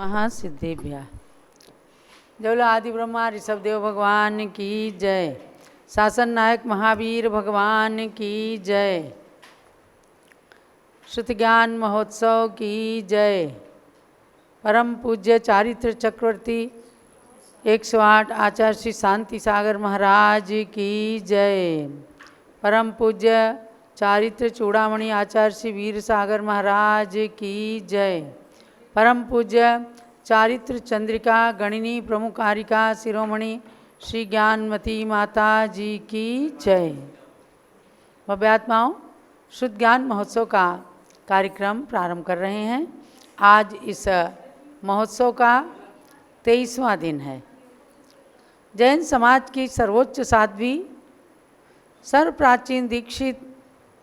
महासिद्धिभ्या। जय आदि ब्रह्मा ऋषभदेव भगवान की जय। शासन नायक महावीर भगवान की जय। श्रुति ज्ञान महोत्सव की जय। परम पूज्य चारित्र चक्रवर्ती 108 आचार्य श्री शांति सागर महाराज की जय। परम पूज्य चारित्र चूड़ामणि आचार्य श्री वीर सागर महाराज की जय। परम पूज्य चारित्र चंद्रिका गणिनी प्रमुखारिका शिरोमणि श्री ज्ञानमती माता जी की जय। भव्यात्माओं, शुद्ध ज्ञान महोत्सव का कार्यक्रम प्रारंभ कर रहे हैं। आज इस महोत्सव का 23वां दिन है। जैन समाज की सर्वोच्च साध्वी सर्व प्राचीन दीक्षित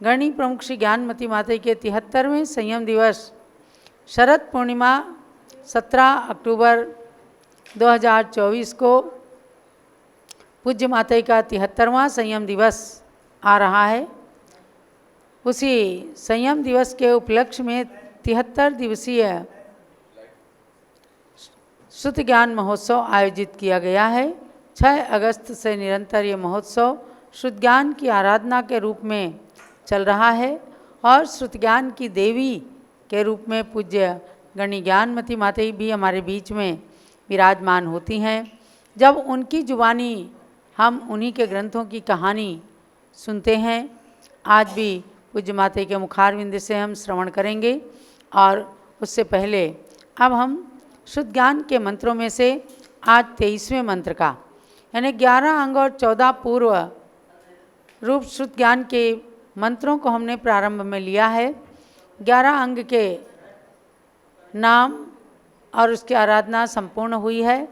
गणी प्रमुख श्री ज्ञानमती माता के 73वें संयम दिवस शरद पूर्णिमा 17 अक्टूबर 2024 को पूज्य माता का 73वां संयम दिवस आ रहा है। उसी संयम दिवस के उपलक्ष्य में 73 दिवसीय शुद्ध ज्ञान महोत्सव आयोजित किया गया है। 6 अगस्त से निरंतर ये महोत्सव शुद्ध ज्ञान की आराधना के रूप में चल रहा है और शुद्ध ज्ञान की देवी के रूप में पूज्य गणी ज्ञानमती माता भी हमारे बीच में विराजमान होती हैं। जब उनकी जुबानी हम उन्हीं के ग्रंथों की कहानी सुनते हैं, आज भी पूज्य माता के मुखारविंद से हम श्रवण करेंगे। और उससे पहले अब हम शुद्ध ज्ञान के मंत्रों में से आज 23वें मंत्र का यानी 11 अंग और 14 पूर्व रूप शुद्ध ज्ञान के मंत्रों को हमने प्रारंभ में लिया है। 11 अंग के नाम और उसकी आराधना संपूर्ण हुई है।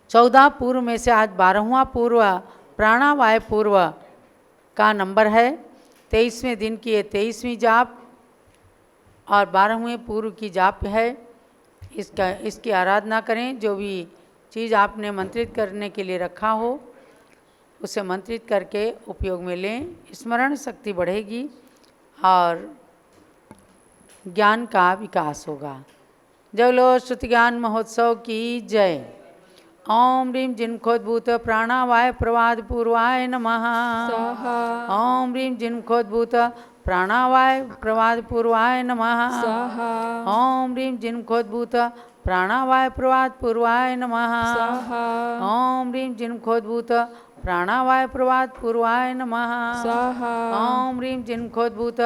14 पूर्व में से आज 12वां पूर्व प्राणावाय पूर्व का नंबर है। 23वें दिन की ये 23वीं जाप और 12वें पूर्व की जाप है। इसकी आराधना करें। जो भी चीज़ आपने मंत्रित करने के लिए रखा हो उसे मंत्रित करके उपयोग में लें। स्मरण शक्ति बढ़ेगी और ज्ञान का विकास होगा। जय लो श्रुति ज्ञान महोत्सव की जय। ओम ह्रीं जिनखोद्भूत प्राणावाय प्रवाद पूर्वाय नमः। ओम ह्रीं जिनखोद्भूत प्राणावाय प्रवाद पूर्वाय नमः। ओम ह्रीं जिनखोद्भूत प्राणावाय प्रवाद पूर्वाय नमः। ओम ह्रीं जिनखोद्भूत प्राणावाय प्रवाद पूर्वाय नमः। ओम ह्रीं जिनखोद्भूत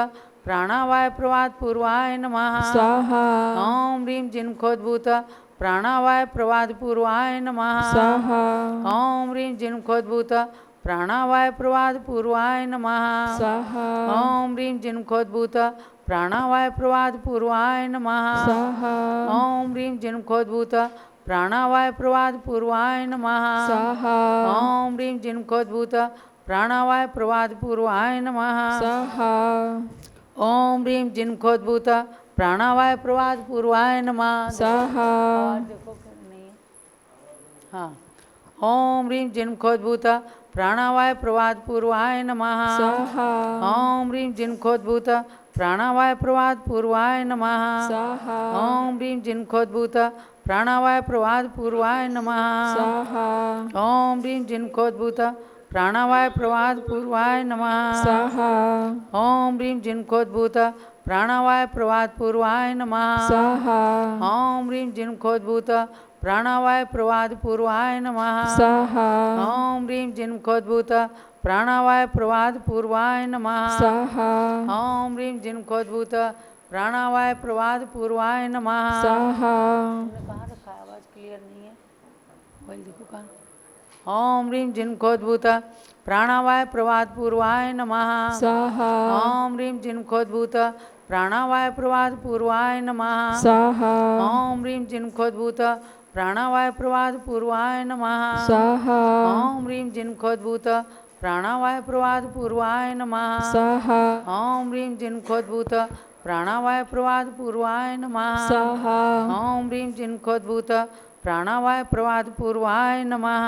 प्राणावाय प्रवाद पूर्वाय नमः। ओम ह्रीं जिनखोद्भूत प्राणावाय प्रवाद पूर्वाय नमः। ओम ह्रीं जिनखोद्भूत प्राणावाय प्रवाद पूर्वाय नमः। ओम ह्रीं जिनखोद्भूत प्राणावाय प्रवाद पूर्वाय नमः। ओम ह्रीं जिनखोद्भूत प्राणावाय प्रवाद पूर्वाय नमः। ओम ह्रीं जिनखोद्भूत प्राणावाय प्रवाद पूर्वाय नमः। ओम ह्रीं जिनखोद्भूत प्राणावाय प्रवाद पूर्वाय नमः। देखो नहीं है। हाँ। ओम ह्रीं जिनखोद्भूत प्राणावाय प्रवाद पूर्वाय नमः। ओम ह्रीं जिनखोद्भूत प्राणावाय प्रवाद पूर्वाय नमः। ओम ह्रीं जिनखोद्भूत प्राणावाय प्रवाद पूर्वाय नमः। ओम ह्रीं जिनखोद्भूत प्राणावाय प्रवाद पूर्वाय नमः। ओम ह्रीं जिनखोद्भूत प्राणावाय प्रवाद पूर्वाय नमः। ओम ह्रीं जिनखोद्भूत प्राणावाय प्रवाद पूर्वाय नमः। ओम ह्रीं जिनखोद्भूत प्राणावाय प्रवाद पूर्वाय नमः। ओम ह्रीं जिनखोद्भूत प्राणावाय प्रवाद पूर्वाय नमः। कहाँ रखा है? आवाज़ क्लियर नहीं है। बोल देखो कहाँ। ओम ह्रीं जिनखोद्भूत प्राणावाय प्रवाद पूर्वाय नमः। ओम ह्रीं जिनखोद्भूत प्राणावाय प्रवाद पूर्वाय नमः। ओम ह्रीं जिनखोद्भूत प्राणावाय प्रवाद पूर्वाय नमः। ओम ह्रीं जिनखोद्भूत प्राणावाय प्रवाद पूर्वाय नमः। ओम ह्रीं जिनखोद्भूत प्राणावाय प्रवाद पूर्वाय नमः। ओम ह्रीं जिनखोद्भूत प्राणावाय प्रवाद पूर्वाय नमः।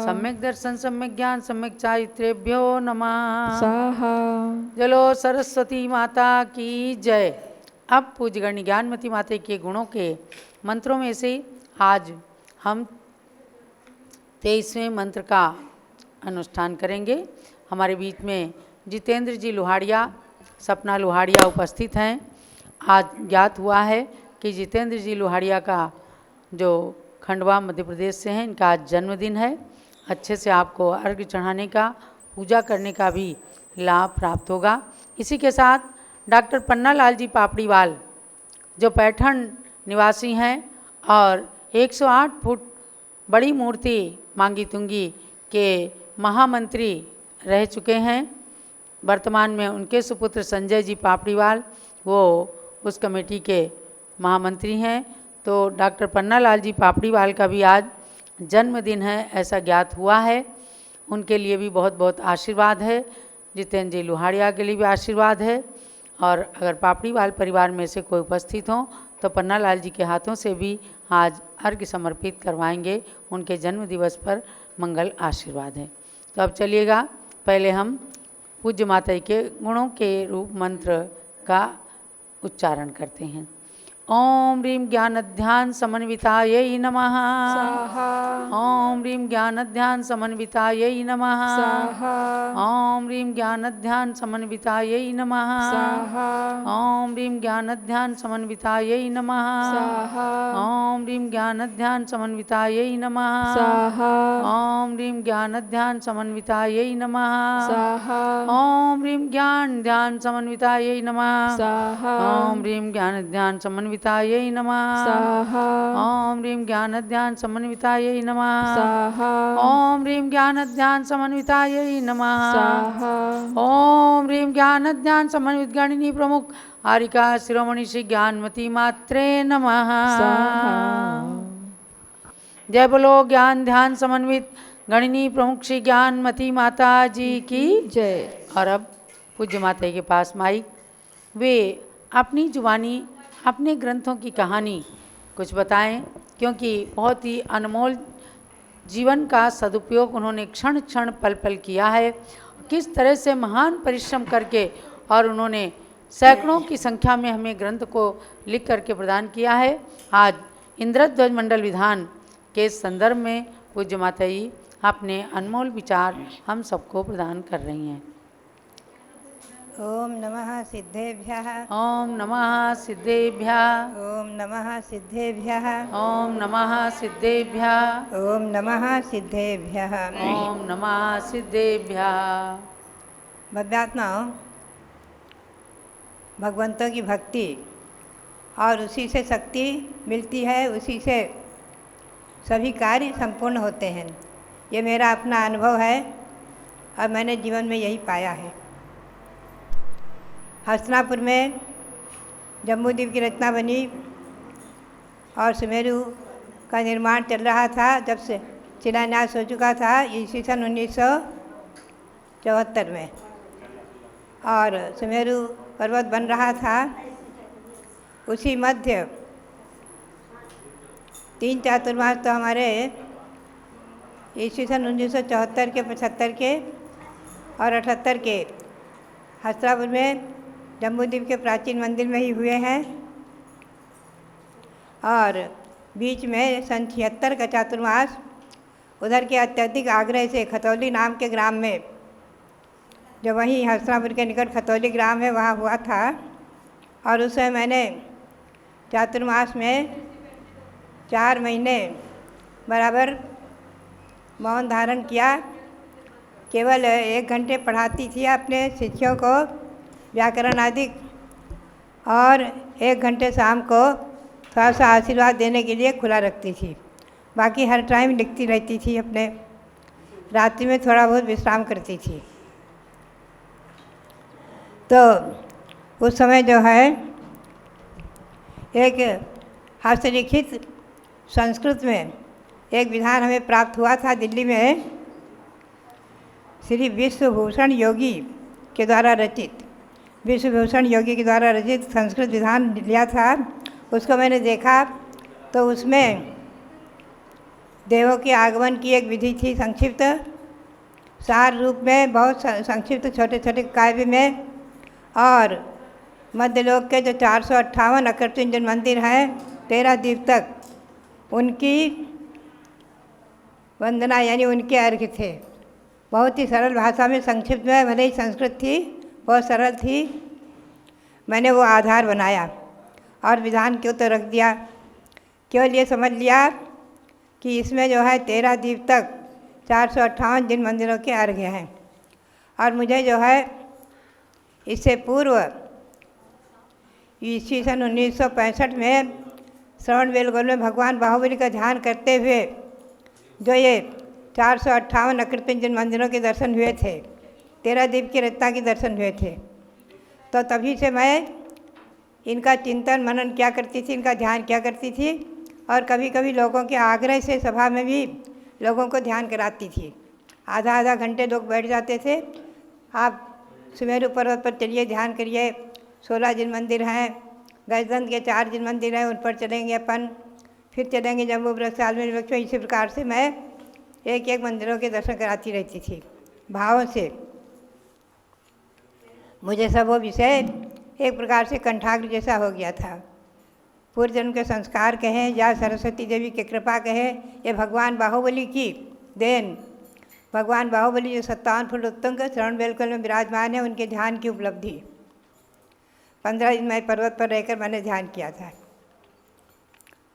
सम्यक दर्शन सम्यक ज्ञान सम्यक चारित्रेभ्यो नमः। जलो सरस्वती माता की जय। अब पूज्य गणी ज्ञानमती माता के गुणों के मंत्रों में से आज हम 23वें मंत्र का अनुष्ठान करेंगे। हमारे बीच में जितेंद्र जी लोहाड़िया, सपना लोहाड़िया उपस्थित हैं। आज ज्ञात हुआ है कि जितेंद्र जी लोहाड़िया का जो खंडवा मध्य प्रदेश से हैं, इनका आज जन्मदिन है। अच्छे से आपको अर्घ्य चढ़ाने का, पूजा करने का भी लाभ प्राप्त होगा। इसी के साथ डॉक्टर पन्नालाल जी पापड़ीवाल जो पैठण निवासी हैं और 108 फुट बड़ी मूर्ति मांगी तुंगी के महामंत्री रह चुके हैं। वर्तमान में उनके सुपुत्र संजय जी पापड़ीवाल वो उस कमेटी के महामंत्री हैं। तो डॉक्टर पन्नालाल जी पापड़ीवाल का भी आज जन्मदिन है, ऐसा ज्ञात हुआ है। उनके लिए भी बहुत बहुत आशीर्वाद है। जितेंद्र जी लोहाड़िया के लिए भी आशीर्वाद है। और अगर पापड़ीवाल परिवार में से कोई उपस्थित हों तो पन्नालाल जी के हाथों से भी आज अर्घ्य समर्पित करवाएंगे। उनके जन्म दिवस पर मंगल आशीर्वाद है। तो अब चलिएगा, पहले हम पूज्य माता के गुणों के रूप मंत्र का उच्चारण करते हैं। ओम ह्रीं ज्ञानध्यान समन्वितायै नमः। ओम ह्रीं ज्ञानध्यान समन्वितायै नमः। ओम ह्रीं ज्ञानध्यान समन्वितायै नमः। ओम ह्रीं ज्ञानध्यान समन्वितायै नमः। ओम ह्रीं ज्ञानध्यान समन्वितायै नमः। ओम ह्रीं ज्ञानध्यान समन्वितायै नमः। ओम ह्रीं ज्ञान ध्यान समन्वितायै नमः। ओम ह्रीं ज्ञान ध्यान समन्वितायै नमः। ओम ह्रीं ज्ञान ध्यान समन्वितायै नमः। ओम ह्रीं ज्ञान ध्यान समन्वितायै नमः। ओम ह्रीं ज्ञान ध्यान समन्वित गणिनी प्रमुख आरिका शिरोमणि श्री ज्ञानमती मात्रे नमः। जय बोलो ज्ञान ध्यान समन्वित गणिनी प्रमुख श्री ज्ञानमती माता जी की जय। और अब पूज्य माता के पास माइक, वे अपनी जुबानी अपने ग्रंथों की कहानी कुछ बताएं, क्योंकि बहुत ही अनमोल जीवन का सदुपयोग उन्होंने क्षण क्षण पल पल किया है। किस तरह से महान परिश्रम करके और उन्होंने सैकड़ों की संख्या में हमें ग्रंथ को लिख करके प्रदान किया है। आज इंद्रध्वज मंडल विधान के संदर्भ में पूज्य माता जी अपने अनमोल विचार हम सबको प्रदान कर रही हैं। ओम नमः सिद्धेभ्यः। ओम नमः सिद्धेभ्यः। ओम नमः सिद्धेभ्यः। ओम नमः सिद्धेभ्यः। ओम नमः सिद्धेभ्यः। ओम नमः सिद्धेभ्यः। भव्यात्माओं, भगवंतों की भक्ति और उसी से शक्ति मिलती है, उसी से सभी कार्य संपूर्ण होते हैं। ये मेरा अपना अनुभव है और मैंने जीवन में यही पाया है। हस्तिनापुर में जम्बूद्वीप की रचना बनी और सुमेरु का निर्माण चल रहा था। जब से शिलान्यास हो चुका था ईस्वी सन 1974 में, और सुमेरु पर्वत बन रहा था। उसी मध्य 3 चातुर्मास तो हमारे ईस्वी सन 1974 के, 75 के और 78 के हस्तिनापुर में जम्बूद्वीप के प्राचीन मंदिर में ही हुए हैं। और बीच में सन 76 का चातुर्मास उधर के अत्यधिक आग्रह से खतौली नाम के ग्राम में, जो वहीं हस्तिनापुर के निकट खतौली ग्राम है, वहाँ हुआ था। और उस समय मैंने चातुर्मास में 4 महीने बराबर मौन धारण किया। केवल 1 घंटे पढ़ाती थी अपने शिष्यों को व्याकरण आदि, और 1 घंटे शाम को थोड़ा सा आशीर्वाद देने के लिए खुला रखती थी। बाकी हर टाइम लिखती रहती थी अपने। रात्रि में थोड़ा बहुत विश्राम करती थी। तो उस समय जो है एक हस्तलिखित संस्कृत में एक विधान हमें प्राप्त हुआ था दिल्ली में, श्री विश्वभूषण योगी के द्वारा रचित, विश्वभूषण योगी के द्वारा रचित संस्कृत विधान लिया था। उसको मैंने देखा तो उसमें देवों के आगमन की एक विधि थी, संक्षिप्त सार रूप में, बहुत संक्षिप्त छोटे छोटे काव्य में। और मध्यलोक के जो 458 अकृत्रिम मंदिर हैं 13 दीप तक उनकी वंदना यानी उनके अर्घ्य थे। बहुत ही सरल भाषा में, संक्षिप्त में, भले ही संस्कृत थी, बहुत सरल थी। मैंने वो आधार बनाया और विधान क्यों तो रख दिया। केवल ये समझ लिया कि इसमें जो है 13 दीप तक 458 जिन मंदिरों के अर्घ्य हैं। और मुझे जो है इससे पूर्व ईस्वी सन 1965 में श्रवणबेलगोल में भगवान बाहुबली का ध्यान करते हुए जो ये 458 अकृत्रिम जिन मंदिरों के दर्शन हुए थे, 13 दीप की रचना के दर्शन हुए थे, तो तभी से मैं इनका चिंतन मनन क्या करती थी, इनका ध्यान क्या करती थी। और कभी कभी लोगों के आग्रह से सभा में भी लोगों को ध्यान कराती थी। आधा आधा घंटे लोग बैठ जाते थे। आप सुमेरु पर्वत पर चलिए, ध्यान करिए, 16 जिन मंदिर हैं, गजदंत के 4 जिन मंदिर हैं, उन पर चलेंगे अपन, फिर चलेंगे जम्मू ब्रजसाल में वृक्ष। इसी प्रकार से मैं एक एक मंदिरों के दर्शन कराती रहती थी भावों से। मुझे सब वो विषय एक प्रकार से कंठाग्र जैसा हो गया था। पूर्व जन्म के संस्कार कहें या सरस्वती देवी की कृपा कहें, ये भगवान बाहुबली की देन, भगवान बाहुबली जो 57 फुट उत्तुंग श्रवणबेलगोल में विराजमान है, उनके ध्यान की उपलब्धि। 15 दिन मैं पर्वत पर रहकर मैंने ध्यान किया था।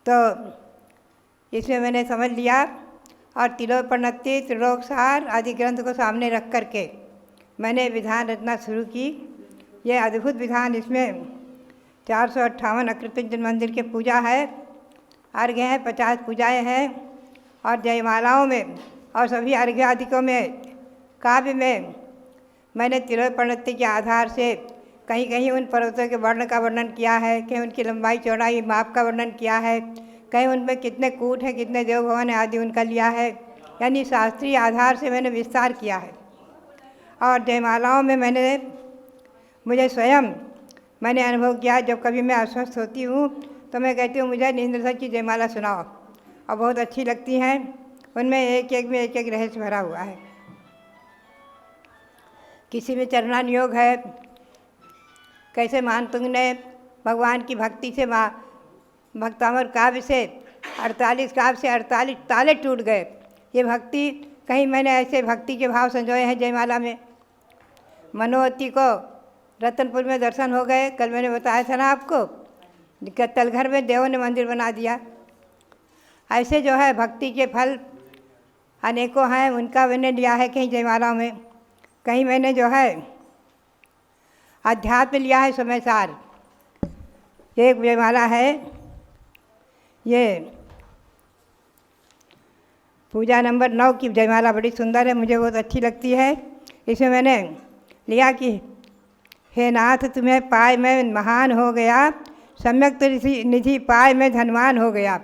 तो इसमें मैंने समझ लिया और तिलोपनत्ति, त्रिलोकसार आदि ग्रंथ को सामने रख करके मैंने विधान रचना शुरू की। यह अद्भुत विधान, इसमें 458 अकृत्रिम जिन मंदिर के पूजा है, अर्घ्य हैं, 50 पूजाएँ हैं और जयमालाओं में और सभी अर्घ्य आदिकों में, काव्य में मैंने तिलोपनत्ति के आधार से कहीं कहीं उन पर्वतों के वर्ण का वर्णन किया है, कहीं उनकी लंबाई चौड़ाई माप का वर्णन किया है, कहीं उनमें कितने कूट हैं, कितने देव भवन है आदि उनका लिया है। यानी शास्त्रीय आधार से मैंने विस्तार किया है। और जयमालाओं में मुझे स्वयं मैंने अनुभव किया, जब कभी मैं अस्वस्थ होती हूँ तो मैं कहती हूँ मुझे नींद्र की जयमाला सुनाओ, और बहुत अच्छी लगती हैं। उनमें एक एक में एक एक रहस्य भरा हुआ है। किसी में चरणानुयोग है, कैसे महानतुंग ने भगवान की भक्ति से भक्तामर काव्य से 48 काव्य से 48 ताले टूट गए। ये भक्ति, कहीं मैंने ऐसे भक्ति के भाव संजोए हैं जयमाला में। मनोवती को रतनपुर में दर्शन हो गए, कल मैंने बताया था ना आपको, तलघर में देवों ने मंदिर बना दिया। ऐसे जो है भक्ति के फल अनेकों हैं, उनका मैंने लिया है कहीं जयमाला में, कहीं मैंने जो है अध्यात्म लिया है समयसार। एक जयमाला है, ये पूजा नंबर 9 की जयमाला बड़ी सुंदर है, मुझे बहुत अच्छी लगती है। इसमें मैंने लिया कि हे नाथ तुम्हें पाए मैं महान हो गया, सम्यक निधि पाए मैं धनवान हो गया।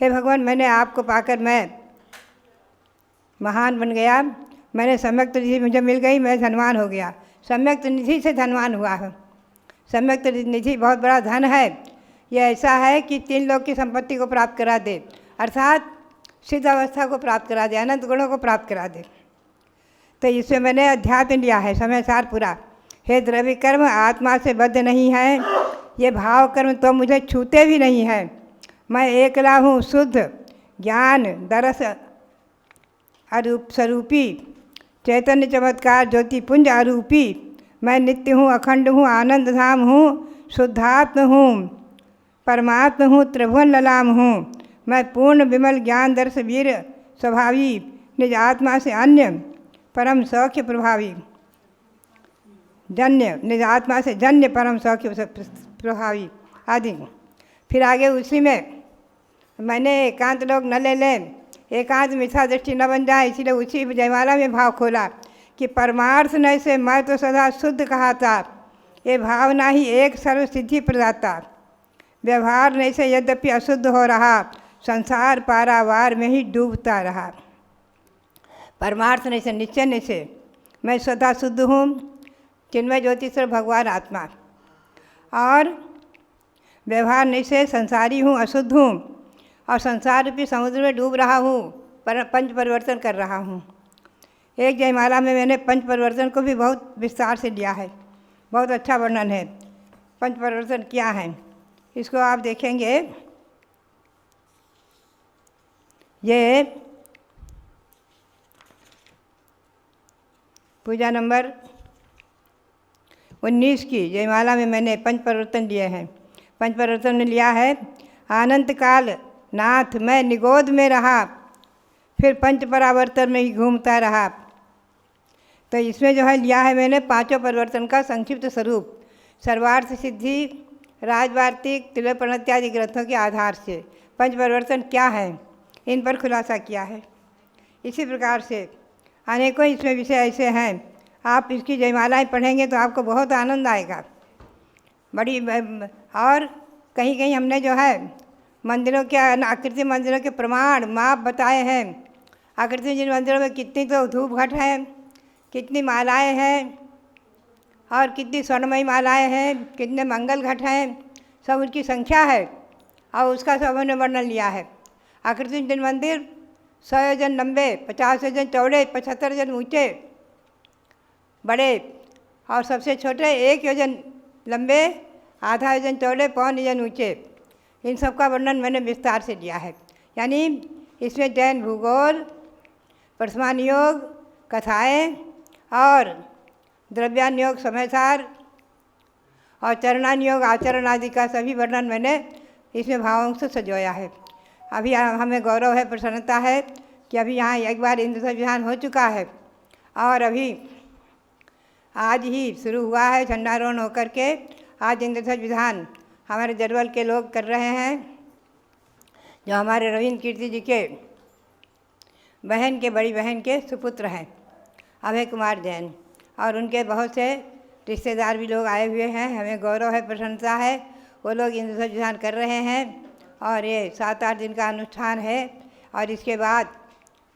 हे भगवान, मैंने आपको पाकर मैं महान बन गया, मैंने सम्यक निधि मुझे मिल गई, मैं धनवान हो गया। सम्यक निधि से धनवान हुआ है। सम्यक निधि बहुत बड़ा धन है। यह ऐसा है कि 3 लोक की संपत्ति को प्राप्त करा दे, अर्थात सिद्ध अवस्था को प्राप्त करा दे, अनंत गुणों को प्राप्त करा दे। तो इसमें मैंने अध्यात्म लिया है समयसार पूरा। हे द्रव्य कर्म आत्मा से बद्ध नहीं है, ये भाव कर्म तो मुझे छूते भी नहीं है। मैं एकला हूँ शुद्ध ज्ञान दरस अरूप स्वरूपी, चैतन्य चमत्कार ज्योति पुंज अरूपी। मैं नित्य हूँ, अखंड हूँ, आनंद धाम हूँ, शुद्धात्म हूँ, परमात्म हूँ, त्रिभुवन ललाम हूँ। मैं पूर्ण विमल ज्ञान दर्श वीर स्वभावी, निज आत्मा से अन्य परम सौख्य प्रभावी, जन्य निज आत्मा से जन्य परम सौख्य प्रभावी आदि। फिर आगे उसी में मैंने एकांत लोग न ले लें, एकांत मिथ्या दृष्टि न बन जाए, इसीलिए उसी जयमाला में भाव खोला कि परमार्थ न से मैं तो सदा शुद्ध कहा था, ये भावना ही एक सर्व सिद्धि प्रदाता। व्यवहार नहीं से यद्यपि अशुद्ध हो रहा, संसार पारावार में ही डूबता रहा। परमार्थ नहीं से, निश्चय नहीं से मैं स्वतः शुद्ध हूँ, चिन्मय ज्योतिश्वर भगवान आत्मा, और व्यवहार नहीं से संसारी हूँ, अशुद्ध हूँ, और संसार रूपी समुद्र में डूब रहा हूँ, पंच परिवर्तन कर रहा हूँ। एक जयमाला में मैंने पंच परिवर्तन को भी बहुत विस्तार से लिया है, बहुत अच्छा वर्णन है। पंच परिवर्तन क्या है इसको आप देखेंगे ये पूजा नंबर 19 की जयमाला में मैंने पंच परिवर्तन लिए हैं। पंच परिवर्तन में लिया है, अनंत काल नाथ मैं निगोद में रहा, फिर पंच परावर्तन में ही घूमता रहा। तो इसमें जो है लिया है मैंने पांचों परिवर्तन का संक्षिप्त स्वरूप, सर्वार्थ सिद्धि, राजवार्तिक, त्रिलोपन इत्यादि ग्रंथों के आधार से पंच परिवर्तन क्या है इन पर खुलासा किया है। इसी प्रकार से अनेकों इसमें विषय ऐसे हैं, आप इसकी जयमालाएँ पढ़ेंगे तो आपको बहुत आनंद आएगा। बड़ी और कहीं कहीं हमने जो है मंदिरों के आकृति मंदिरों के प्रमाण माप बताए हैं। आकृति जिन मंदिरों में कितनी तो धूप घट है, कितनी मालाएं हैं और कितनी स्वर्णमयी मालाएं हैं, कितने मंगल घट हैं, सब उनकी संख्या है और उसका सब हमने वर्णन लिया है। आकृति जिन मंदिर 100 योजन लंबे, 50 योजन चौड़े, 75 योजन ऊँचे बड़े और सबसे छोटे 1 योजन लंबे, आधा योजन चौड़े, 1.25 योजन ऊँचे, इन सब का वर्णन मैंने विस्तार से लिया है। यानी इसमें जैन भूगोल, प्रथमान योग, कथाएँ और द्रव्यान योग, समयसार और चरणान योग, आचरण आदि का सभी वर्णन मैंने इसमें भावों से सजोया है। अभी हमें गौरव है, प्रसन्नता है कि अभी यहाँ एक बार इंद्र विधान हो चुका है और अभी आज ही शुरू हुआ है झंडारोहण होकर के। आज इंद्र विधान हमारे जरवल के लोग कर रहे हैं, जो हमारे रविंद्र कीर्ति जी के बहन के बड़ी बहन के सुपुत्र हैं अभय कुमार जैन, और उनके बहुत से रिश्तेदार भी लोग आए हुए हैं। हमें गौरव है, प्रसन्नता है, वो लोग इंद्र विधान कर रहे हैं और ये 7-8 दिन का अनुष्ठान है। और इसके बाद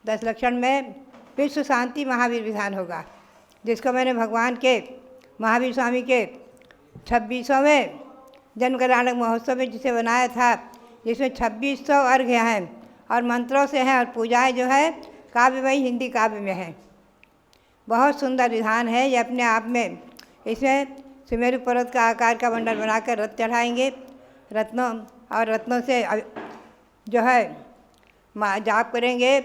10 लक्षण में विश्व शांति महावीर विधान होगा, जिसको मैंने भगवान के महावीर स्वामी के 26वें जन्म कल्याणक महोत्सव में जिसे बनाया था, जिसमें 2600 अर्घ्य हैं और मंत्रों से हैं और पूजाएं जो है काव्यमयी हिंदी काव्य में है। बहुत सुंदर विधान है ये अपने आप में। इसमें सुमेरु पर्वत का आकार का मंडल बनाकर रथ चढ़ाएंगे, रत्नों और रत्नों से जो है जाप करेंगे,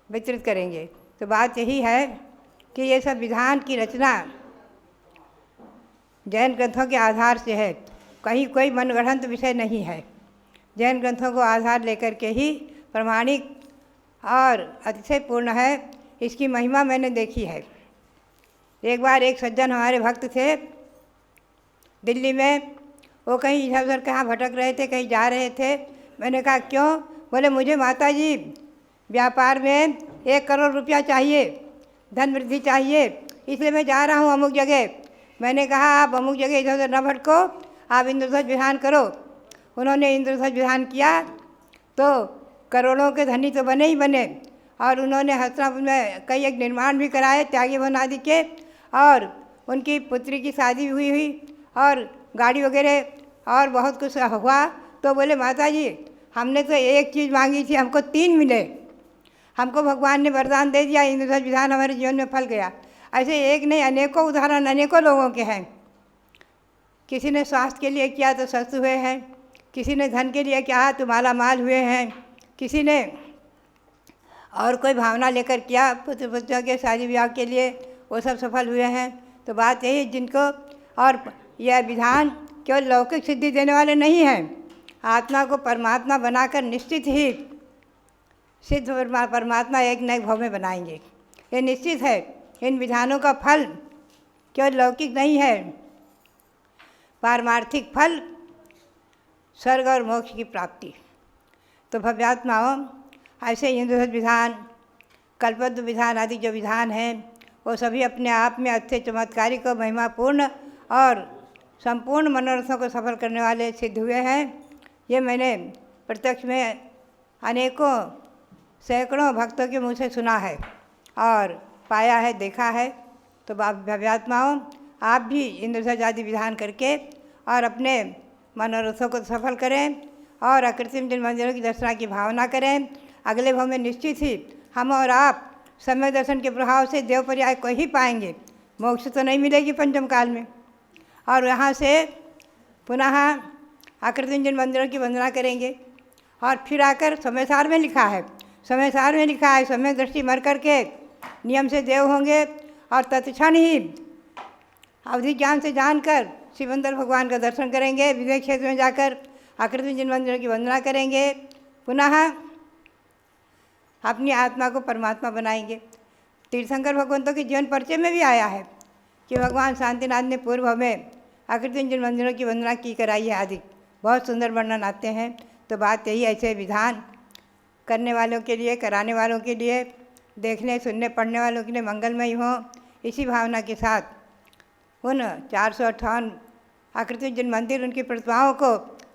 वितरित करेंगे। तो बात यही है कि ये सब विधान की रचना जैन ग्रंथों के आधार से है, कहीं कोई मनगढ़ंत विषय नहीं है। जैन ग्रंथों को आधार लेकर के ही प्रमाणिक और अतिशयपूर्ण है। इसकी महिमा मैंने देखी है। एक बार एक सज्जन हमारे भक्त थे दिल्ली में, वो कहीं इधर उधर कहाँ भटक रहे थे, कहीं जा रहे थे। मैंने कहा क्यों? बोले मुझे माता जी व्यापार में 1 करोड़ रुपया चाहिए, धन वृद्धि चाहिए, इसलिए मैं जा रहा हूँ अमुक जगह। मैंने कहा आप अमुक जगह इधर उधर न भटको, आप इंद्रध्वज विधान करो। उन्होंने इंद्रध्वज विधान किया तो करोड़ों के धनी तो बने ही बने, और उन्होंने हस्तिनापुर में कई एक निर्माण भी कराए त्यागी भवन आदि के, और उनकी पुत्री की शादी हुई और गाड़ी वगैरह और बहुत कुछ हुआ। तो बोले माता जी हमने तो एक चीज़ मांगी थी, हमको 3 मिले, हमको भगवान ने वरदान दे दिया, इंद्रध्वज विधान हमारे जीवन में फल गया। ऐसे एक नहीं अनेकों उदाहरण अनेकों लोगों के हैं। किसी ने स्वास्थ्य के लिए किया तो स्वस्थ हुए हैं, किसी ने धन के लिए किया तो माला माल हुए हैं, किसी ने और कोई भावना लेकर किया पुत्र पुत्रियों के शादी विवाह के लिए, वो सब सफल हुए हैं। तो बात यही जिनको, और यह विधान केवल लौकिक सिद्धि देने वाले नहीं हैं, आत्मा को परमात्मा बनाकर निश्चित ही सिद्ध परमात्मा एक न एक भाव में बनाएंगे। ये निश्चित है। इन विधानों का फल केवल लौकिक नहीं है, पारमार्थिक फल स्वर्ग और मोक्ष की प्राप्ति। तो भव्यात्माओं ऐसे इंद्रध्वज विधान, कल्पद्रुम विधान आदि जो विधान हैं वो सभी अपने आप में अच्छे चमत्कारिक और महिमापूर्ण और संपूर्ण मनोरथों को सफल करने वाले सिद्ध हुए हैं। ये मैंने प्रत्यक्ष में अनेकों सैकड़ों भक्तों के मुँह से सुना है और पाया है, देखा है। तो भव्यात्माओं आप भी इंद्रध्वज आदि विधान करके और अपने मनोरथों को सफल करें और अकृत्रिम जिन मंदिरों की दर्शना की भावना करें। अगले भाव में निश्चित ही हम और आप समय दर्शन के प्रभाव से देव पर्याय को ही पाएंगे, मोक्ष तो नहीं मिलेगी पंचम काल में। और यहाँ से पुनः आकृतिम जिन मंदिरों की वंदना करेंगे और फिर आकर समयसार में लिखा है, समय सार में लिखा है, सम्यक दृष्टि मर करके नियम से देव होंगे और तत्क्षण ही अवधि ज्ञान से जानकर शिवंदर भगवान का दर्शन करेंगे। विवेक क्षेत्र में जाकर आकृति जिन मंदिरों की वंदना करेंगे, पुनः अपनी आत्मा को परमात्मा बनाएंगे। तीर्थंकर भगवंतों के जीवन परिचय में भी आया है कि भगवान शांतिनाथ ने पूर्व हमें आकृति जिन मंदिरों की वंदना की कराई है आदि बहुत सुंदर वर्णन आते हैं। तो बात यही, ऐसे विधान करने वालों के लिए, कराने वालों के लिए, देखने सुनने पढ़ने वालों के लिए मंगलमय हो। इसी भावना के साथ उन 458 आकृति जिन मंदिर, उनकी प्रतिमाओं को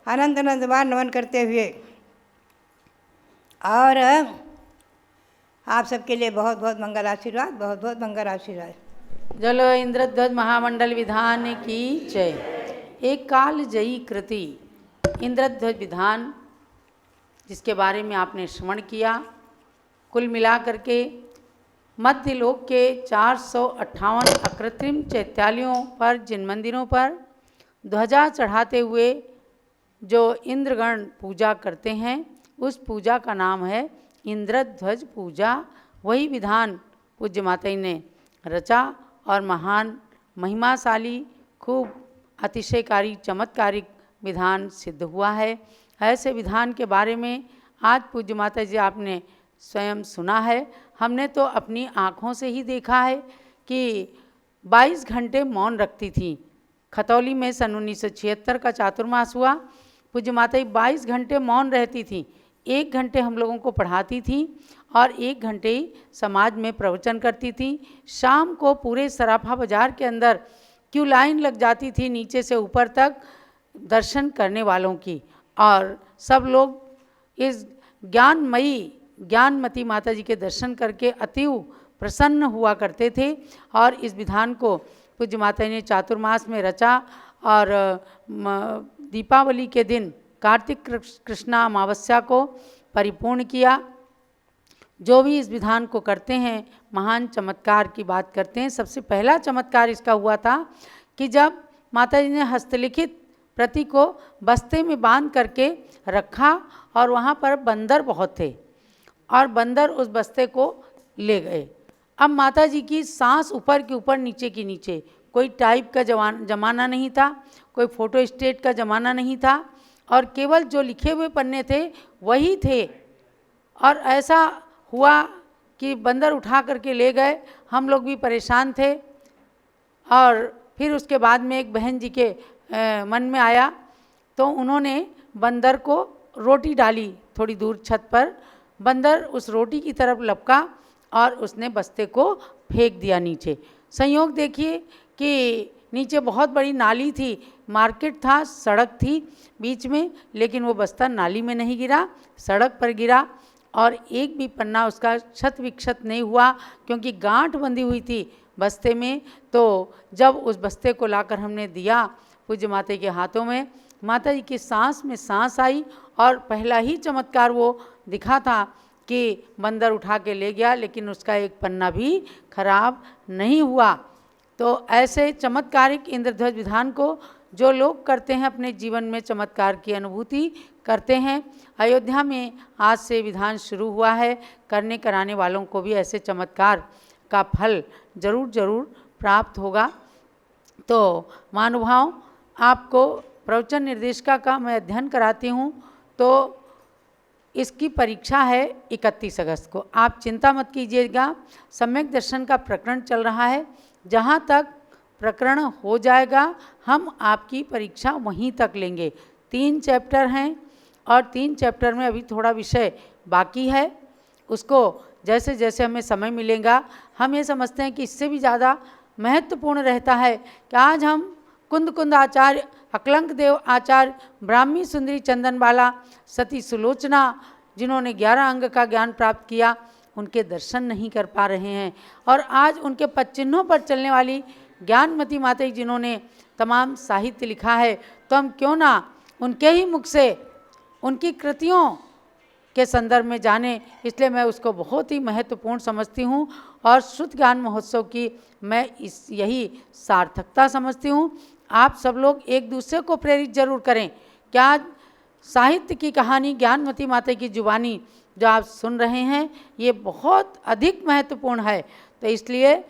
अनंत अनंत बार नमन करते हुए और आप सबके लिए बहुत बहुत मंगल आशीर्वाद, बहुत बहुत मंगल आशीर्वाद। जलो इंद्रध्वज महामंडल विधान की जय। एक काल जयी कृति इंद्रध्वज विधान, जिसके बारे में आपने श्रवण किया, कुल मिलाकर के मध्यलोक के 458 अकृत्रिम चैत्यालयों पर, जिन मंदिरों पर ध्वजा चढ़ाते हुए जो इंद्रगण पूजा करते हैं, उस पूजा का नाम है इंद्रध्वज पूजा। वही विधान पूज्य माता जी ने रचा और महान महिमाशाली, खूब अतिशयकारी, चमत्कारिक विधान सिद्ध हुआ है। ऐसे विधान के बारे में आज पूज्य माता जी आपने स्वयं सुना है। हमने तो अपनी आँखों से ही देखा है कि 22 घंटे मौन रखती थी। खतौली में सन 1976 का चातुर्मास हुआ, पूज्य माता जी 22 घंटे मौन रहती थी। 1 घंटे हम लोगों को पढ़ाती थी और 1 घंटे ही समाज में प्रवचन करती थी। शाम को पूरे सराफा बाज़ार के अंदर क्यों लाइन लग जाती थी नीचे से ऊपर तक दर्शन करने वालों की, और सब लोग इस ज्ञानमती माता जी के दर्शन करके अतीव प्रसन्न हुआ करते थे। और इस विधान को पूज्य माता जी ने चातुर्मास में रचा और दीपावली के दिन कार्तिक कृष्णा अमावस्या को परिपूर्ण किया। जो भी इस विधान को करते हैं महान चमत्कार की बात करते हैं। सबसे पहला चमत्कार इसका हुआ था कि जब माता जी ने हस्तलिखित प्रति को बस्ते में बांध करके रखा और वहाँ पर बंदर बहुत थे और बंदर उस बस्ते को ले गए। अब माता जी की सांस ऊपर के ऊपर, नीचे की नीचे, कोई टाइप का जमाना नहीं था, कोई फोटो स्टेट का ज़माना नहीं था और केवल जो लिखे हुए पन्ने थे वही थे। और ऐसा हुआ कि बंदर उठा करके ले गए। हम लोग भी परेशान थे और फिर उसके बाद में एक बहन जी के मन में आया तो उन्होंने बंदर को रोटी डाली थोड़ी दूर छत पर। बंदर उस रोटी की तरफ लपका और उसने बस्ते को फेंक दिया नीचे। संयोग देखिए कि नीचे बहुत बड़ी नाली थी, मार्केट था, सड़क थी बीच में, लेकिन वो बस्ता नाली में नहीं गिरा, सड़क पर गिरा और एक भी पन्ना उसका क्षत विक्षत नहीं हुआ क्योंकि गांठ बंधी हुई थी बस्ते में। तो जब उस बस्ते को लाकर हमने दिया पूज्य माता के हाथों में, माता जी की सांस में सांस आई और पहला ही चमत्कार वो दिखा था कि बंदर उठा के ले गया, लेकिन उसका एक पन्ना भी खराब नहीं हुआ। तो ऐसे चमत्कारिक इंद्रध्वज विधान को जो लोग करते हैं, अपने जीवन में चमत्कार की अनुभूति करते हैं। अयोध्या में आज से विधान शुरू हुआ है, करने कराने वालों को भी ऐसे चमत्कार का फल जरूर प्राप्त होगा। तो महानुभाव, आपको प्रवचन निर्देशिका का मैं अध्ययन कराती हूँ, तो इसकी परीक्षा है 31 अगस्त को। आप चिंता मत कीजिएगा, सम्यक दर्शन का प्रकरण चल रहा है, जहाँ तक प्रकरण हो जाएगा हम आपकी परीक्षा वहीं तक लेंगे। 3 चैप्टर हैं और 3 चैप्टर में अभी थोड़ा विषय बाकी है। उसको जैसे जैसे हमें समय मिलेगा, हम ये समझते हैं कि इससे भी ज़्यादा महत्वपूर्ण रहता है कि आज हम कुंद आचार्य, अकलंक देव आचार्य, ब्राह्मी सुंदरी चंदनबाला, सती सुलोचना, जिन्होंने 11 अंग का ज्ञान प्राप्त किया, उनके दर्शन नहीं कर पा रहे हैं। और आज उनके पदचिन्हों पर चलने वाली ज्ञानमती माता जी, जिन्होंने तमाम साहित्य लिखा है, तो हम क्यों ना उनके ही मुख से उनकी कृतियों के संदर्भ में जाने। इसलिए मैं उसको बहुत ही महत्वपूर्ण समझती हूँ और शुद्ध ज्ञान महोत्सव की मैं यही सार्थकता समझती हूँ। आप सब लोग एक दूसरे को प्रेरित जरूर करें। क्या साहित्य की कहानी ज्ञानमती माता की जुबानी जो आप सुन रहे हैं ये बहुत अधिक महत्वपूर्ण है। तो इसलिए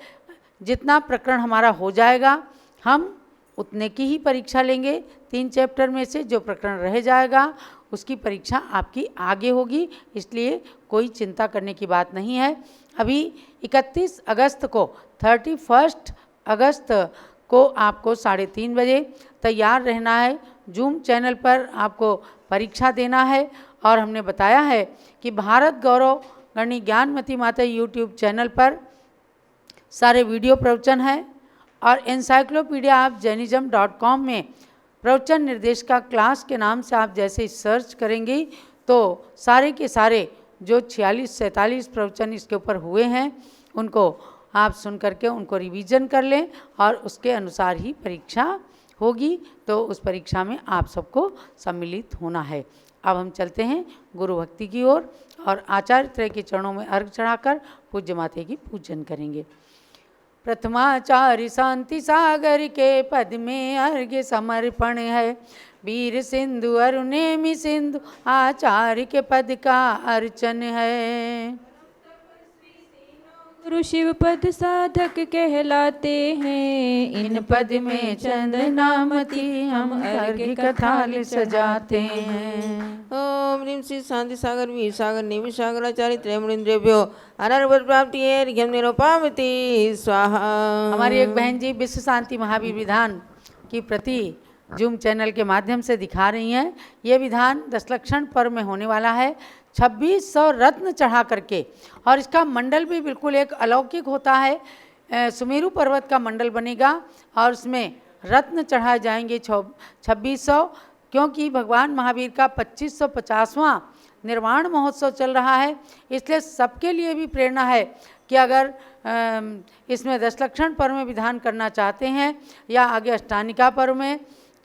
जितना प्रकरण हमारा हो जाएगा हम उतने की ही परीक्षा लेंगे। 3 चैप्टर में से जो प्रकरण रह जाएगा उसकी परीक्षा आपकी आगे होगी, इसलिए कोई चिंता करने की बात नहीं है। अभी 31 अगस्त को 31 अगस्त को आपको 3:30 बजे तैयार रहना है। जूम चैनल पर आपको परीक्षा देना है और हमने बताया है कि भारत गौरव गणनी ज्ञानमती माता यूट्यूब चैनल पर सारे वीडियो प्रवचन हैं और एनसाइक्लोपीडिया ऑफ जैनिज्म.com में प्रवचन निर्देशिका क्लास के नाम से आप जैसे सर्च करेंगे तो सारे के सारे जो 46-47 प्रवचन इसके ऊपर हुए हैं उनको आप सुन करके उनको रिवीजन कर लें और उसके अनुसार ही परीक्षा होगी। तो उस परीक्षा में आप सबको सम्मिलित होना है। अब हम चलते हैं गुरु भक्ति की ओर और आचार्य त्रय के चरणों में अर्घ चढ़ाकर पूज्य माता की पूजन करेंगे। प्रथमाचार्य शांति सागर के पद में अर्घ्य समर्पण है। वीर सिंधु अरुणेमि सिंधु आचार्य के पद का अर्चन है। गुरु शिव पद साधक कहलाते हैं, इन पद में चंदनामती हम अर्घ्य कथाल सजाते हैं। ओम ह्रीं श्री शांति सागर वीर सागर नेमि सागराचार्य त्रयमुनिन्द्रेभ्यो अनर्वत प्राप्ति अर्घ्यं निरुपामति स्वाहा। हमारी एक बहन जी विश्व शांति महावीर विधान की प्रति जूम चैनल के माध्यम से दिखा रही हैं। ये विधान 10 लक्षण पर्व में होने वाला है। 2600 रत्न चढ़ा करके और इसका मंडल भी बिल्कुल एक अलौकिक होता है। सुमेरु पर्वत का मंडल बनेगा और उसमें रत्न चढ़ाए जाएंगे 2600, क्योंकि भगवान महावीर का 2550वां निर्वाण महोत्सव चल रहा है। इसलिए सबके लिए भी प्रेरणा है कि अगर इसमें 10 लक्षण पर्व में विधान करना चाहते हैं या आगे अष्टानिका पर्व में,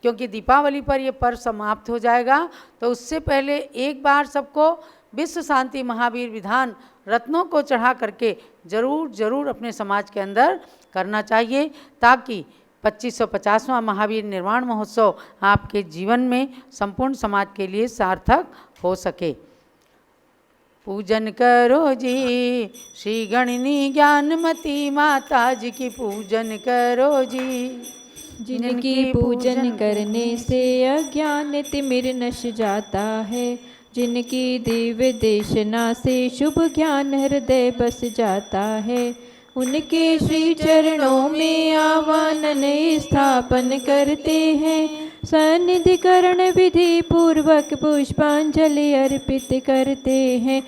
क्योंकि दीपावली पर ये पर्व समाप्त हो जाएगा, तो उससे पहले एक बार सबको विश्व शांति महावीर विधान रत्नों को चढ़ा करके ज़रूर अपने समाज के अंदर करना चाहिए, ताकि 2550वां महावीर निर्वाण महोत्सव आपके जीवन में संपूर्ण समाज के लिए सार्थक हो सके। पूजन करो जी श्री गणनी ज्ञानमती माता जी की पूजन करो जी, जिनकी पूजन करने से अज्ञान तिमिर नश जाता है, जिनकी दिव्य देशना से शुभ ज्ञान हृदय बस जाता है, उनके श्री चरणों में आवानन स्थापन करते हैं, सन्निधि करण विधि पूर्वक पुष्पांजलि अर्पित करते हैं।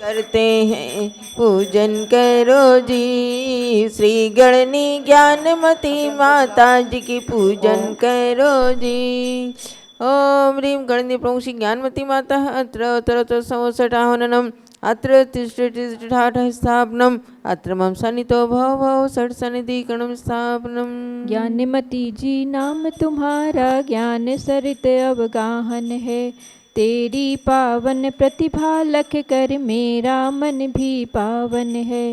करते हैं पूजन करो जी श्री गणनी ज्ञानमती माता जी की पूजन करो जी। ओम ह्रीं गणनी प्रमुख श्री ज्ञानमती माता अत्र संवत्सराहननम अत्र तिष्ठिठाठ स्थापनम अत्र मम सन्नितो भव षट् सन्निधिकरणम स्थापनम। ज्ञानमती जी नाम तुम्हारा ज्ञान सरित अवगाहन है, तेरी पावन प्रतिभा लख कर मेरा मन भी पावन है।